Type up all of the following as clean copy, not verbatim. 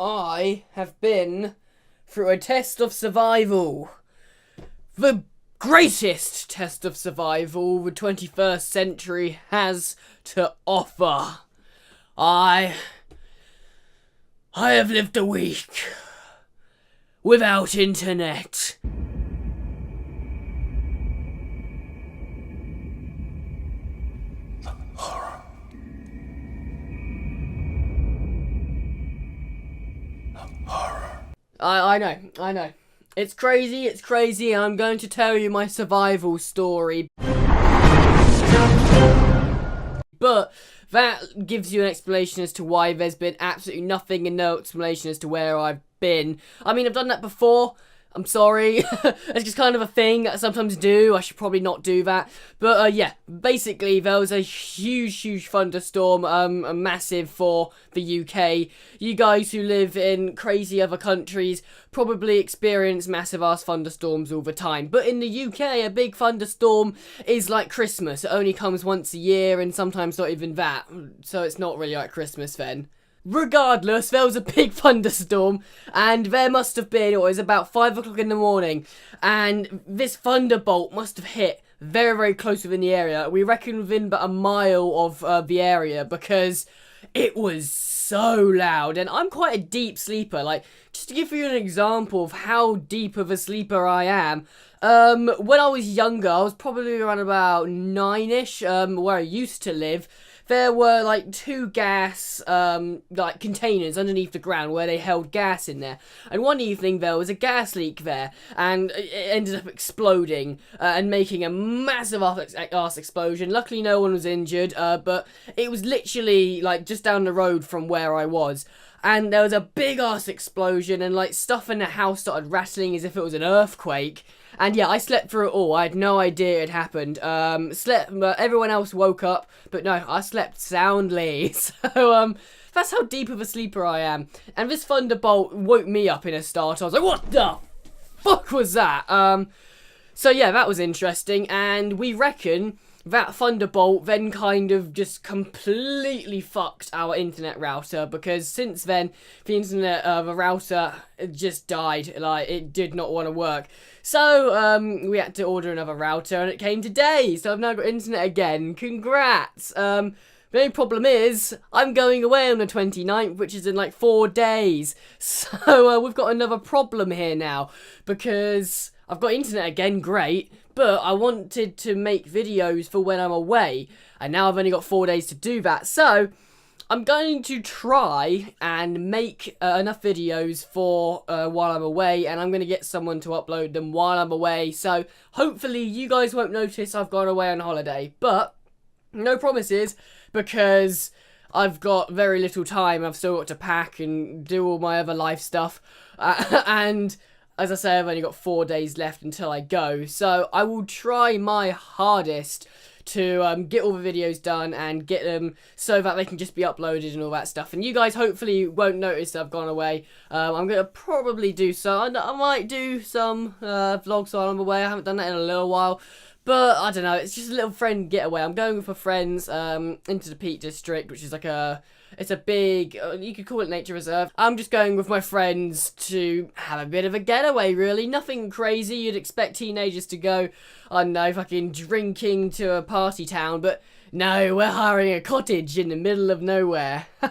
I have been through a test of survival. The greatest test of survival the 21st century has to offer. I have lived a week without internet. I know. It's crazy. I'm going to tell you my survival story. But that gives you an explanation as to why there's been absolutely nothing and no explanation as to where I've been. I mean, I've done that before. I'm sorry. It's just kind of a thing that I sometimes do. I should probably not do that. But yeah, basically there was a huge thunderstorm, massive for the UK. You guys who live in crazy other countries probably experience massive ass thunderstorms all the time. But in the UK, a big thunderstorm is like Christmas. It only comes once a year and sometimes not even that. So it's not really like Christmas then. Regardless, there was a big thunderstorm, and there must have been, it was about 5 o'clock in the morning, and this thunderbolt must have hit very close within the area. We reckon within about a mile of the area, because it was so loud, and I'm quite a deep sleeper. Like, just to give you an example of how deep of a sleeper I am, when I was younger, I was probably around about 9-ish, where I used to live. There were like 2 gas like containers underneath the ground where they held gas in there, and one evening there was a gas leak there, and it ended up exploding and making a massive ass explosion. Luckily no one was injured, but it was literally like just down the road from where I was. And there was a big ass explosion, and like stuff in the house started rattling as if it was an earthquake. And yeah, I slept through it all. I had no idea it happened. Everyone else woke up, but no, I slept soundly. So that's how deep of a sleeper I am. And this thunderbolt woke me up in a start. I was like, what the fuck was that? So yeah, that was interesting. And we reckon that thunderbolt then kind of just completely fucked our internet router, because since then the internet the router just died. Like, it did not want to work. So we had to order another router, and it came today, so I've now got internet again. Congrats. The only problem is I'm going away on the 29th, which is in like 4 days. So we've got another problem here now, because I've got internet again, great, but I wanted to make videos for when I'm away, and now I've only got 4 days to do that. So I'm going to try and make enough videos for while I'm away, and I'm going to get someone to upload them while I'm away. So hopefully you guys won't notice I've gone away on holiday, but no promises, because I've got very little time. I've still got to pack and do all my other life stuff, and as I say, I've only got 4 days left until I go, so I will try my hardest to get all the videos done and get them so that they can just be uploaded and all that stuff. And you guys hopefully won't notice that I've gone away. I'm going to probably do some. I might do some vlogs while I'm away. I haven't done that in a little while. But I don't know, it's just a little friend getaway. I'm going with my friends into the Peak District, which is like it's a big, you could call it nature reserve. I'm just going with my friends to have a bit of a getaway, really. Nothing crazy. You'd expect teenagers to go, I don't know, fucking drinking to a party town, but no, we're hiring a cottage in the middle of nowhere. So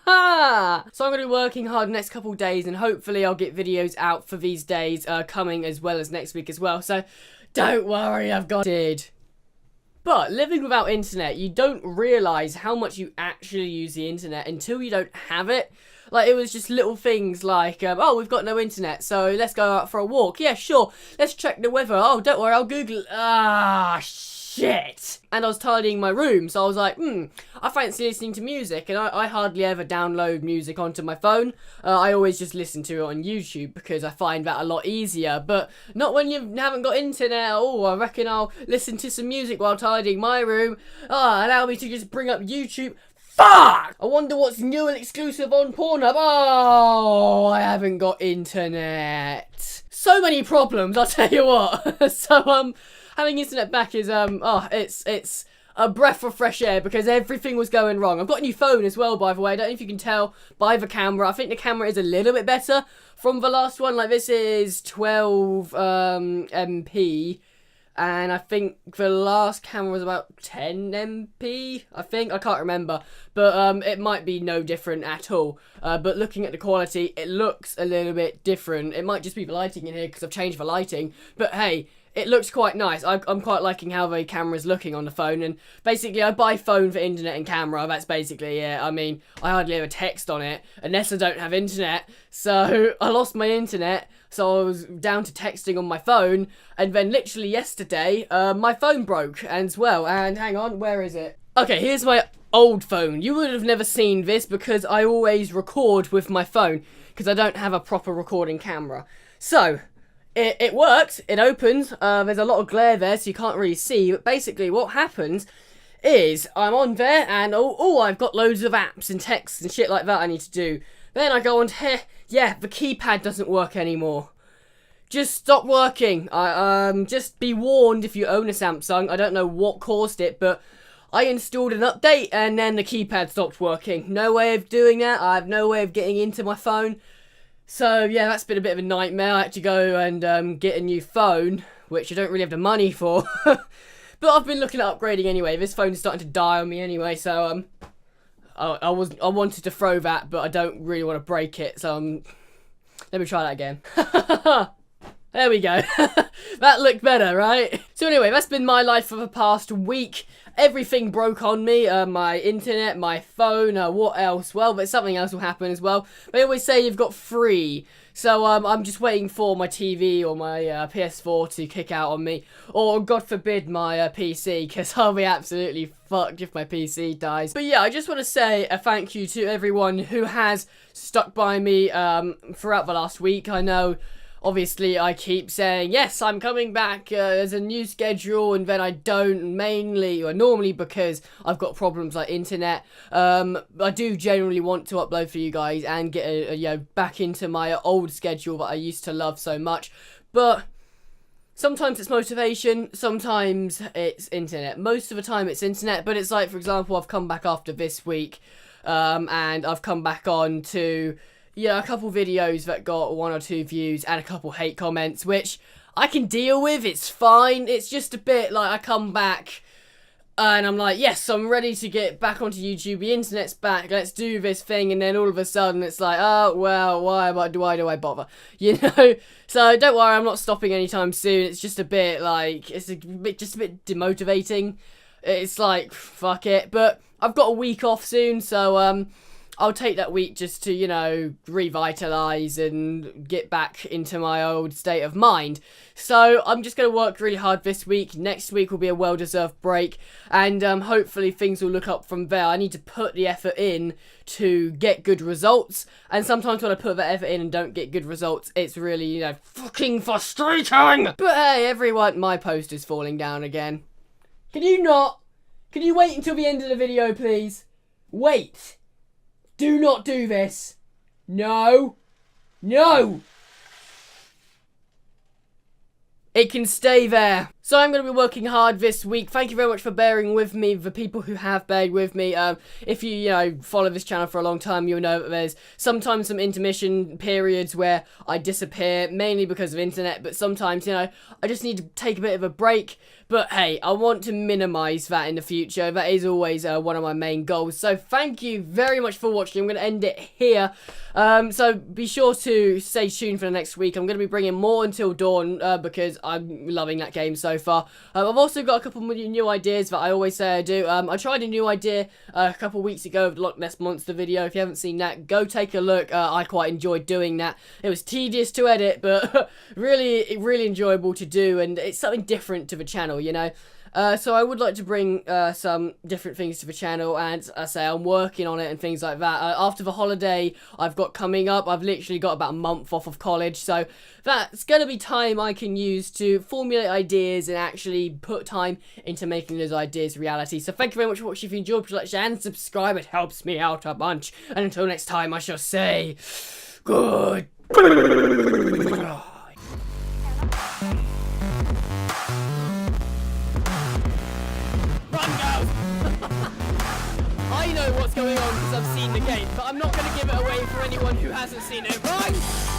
I'm going to be working hard the next couple of days, and hopefully I'll get videos out for these days coming, as well as next week as well. So don't worry, I've got it. But living without internet, you don't realise how much you actually use the internet until you don't have it. Like, it was just little things like, oh, we've got no internet, so let's go out for a walk. Yeah, sure. Let's check the weather. Oh, don't worry, I'll Google it. Ah, shit. And I was tidying my room, so I was like, I fancy listening to music, and I hardly ever download music onto my phone. I always just listen to it on YouTube, because I find that a lot easier, but not when you haven't got internet. Oh, I reckon I'll listen to some music while tidying my room. Allow me to just bring up YouTube. Fuck! I wonder what's new and exclusive on Pornhub. Oh, I haven't got internet. So many problems, I'll tell you what. So, having internet back is, it's a breath of fresh air because everything was going wrong. I've got a new phone as well, by the way. I don't know if you can tell by the camera. I think the camera is a little bit better from the last one. Like, this is 12 MP. And I think the last camera was about 10 MP, I think. I can't remember. But it might be no different at all. But looking at the quality, it looks a little bit different. It might just be the lighting in here because I've changed the lighting. But hey, it looks quite nice. I'm quite liking how the camera's looking on the phone. And basically, I buy phone for internet and camera. That's basically it. I mean, I hardly ever text on it unless I don't have internet. So I lost my internet. So I was down to texting on my phone, and then literally yesterday, my phone broke as well. And hang on, where is it? Okay, here's my old phone. You would have never seen this because I always record with my phone because I don't have a proper recording camera. So it works, it opens, there's a lot of glare there so you can't really see, but basically what happens is I'm on there and I've got loads of apps and texts and shit like that I need to do. Then I go on here, yeah, the keypad doesn't work anymore. Just stop working. Just be warned if you own a Samsung. I don't know what caused it, but I installed an update and then the keypad stopped working. No way of doing that. I have no way of getting into my phone. So yeah, that's been a bit of a nightmare. I had to go and get a new phone, which I don't really have the money for. But I've been looking at upgrading anyway. This phone is starting to die on me anyway, so I wanted to throw that, but I don't really want to break it, so let me try that again. There we go. That looked better, right? So anyway, that's been my life for the past week. Everything broke on me. My internet, my phone, what else? Well, but something else will happen as well. They always say you've got 3. So I'm just waiting for my TV or my PS4 to kick out on me. Or, God forbid, my PC, because I'll be absolutely fucked if my PC dies. But yeah, I just want to say a thank you to everyone who has stuck by me throughout the last week. I know, obviously, I keep saying, yes, I'm coming back, there's a new schedule, and then I don't, normally because I've got problems like internet. I do generally want to upload for you guys and get back into my old schedule that I used to love so much. But sometimes it's motivation, sometimes it's internet. Most of the time it's internet, but it's like, for example, I've come back after this week, and I've come back on to a couple videos that got 1 or 2 views and a couple hate comments, which I can deal with. It's fine. It's just a bit like I come back and I'm like, yes, I'm ready to get back onto YouTube. The internet's back. Let's do this thing. And then all of a sudden it's like, oh, well, why do I bother? You know? So don't worry, I'm not stopping anytime soon. It's just a bit like, just a bit demotivating. It's like, fuck it. But I've got a week off soon, so I'll take that week just to, revitalise and get back into my old state of mind. So I'm just going to work really hard this week. Next week will be a well-deserved break. And hopefully things will look up from there. I need to put the effort in to get good results. And sometimes when I put that effort in and don't get good results, it's really, fucking frustrating. But hey, everyone, my poster's falling down again. Can you wait until the end of the video, please? Wait. Do not do this. No. No. It can stay there. So I'm going to be working hard this week. Thank you very much for bearing with me, the people who have bared with me. If you, follow this channel for a long time, you'll know that there's sometimes some intermission periods where I disappear, mainly because of internet, but sometimes, I just need to take a bit of a break. But hey, I want to minimise that in the future. That is always one of my main goals. So thank you very much for watching. I'm going to end it here. So be sure to stay tuned for the next week. I'm going to be bringing more Until Dawn because I'm loving that game so far. I've also got a couple of new ideas that I always say I do. I tried a new idea a couple of weeks ago of the Loch Ness Monster video. If you haven't seen that, go take a look. I quite enjoyed doing that. It was tedious to edit, but really enjoyable to do, and it's something different to the channel, So I would like to bring some different things to the channel, and I say I'm working on it and things like that. After the holiday I've got coming up, I've literally got about a month off of college, so that's going to be time I can use to formulate ideas and actually put time into making those ideas reality. So thank you very much for watching. If you enjoyed, please like, share and subscribe. It helps me out a bunch. And until next time, I shall say good. Run, go! going on because I've seen the game, but I'm not going to give it away for anyone who hasn't seen it. Right?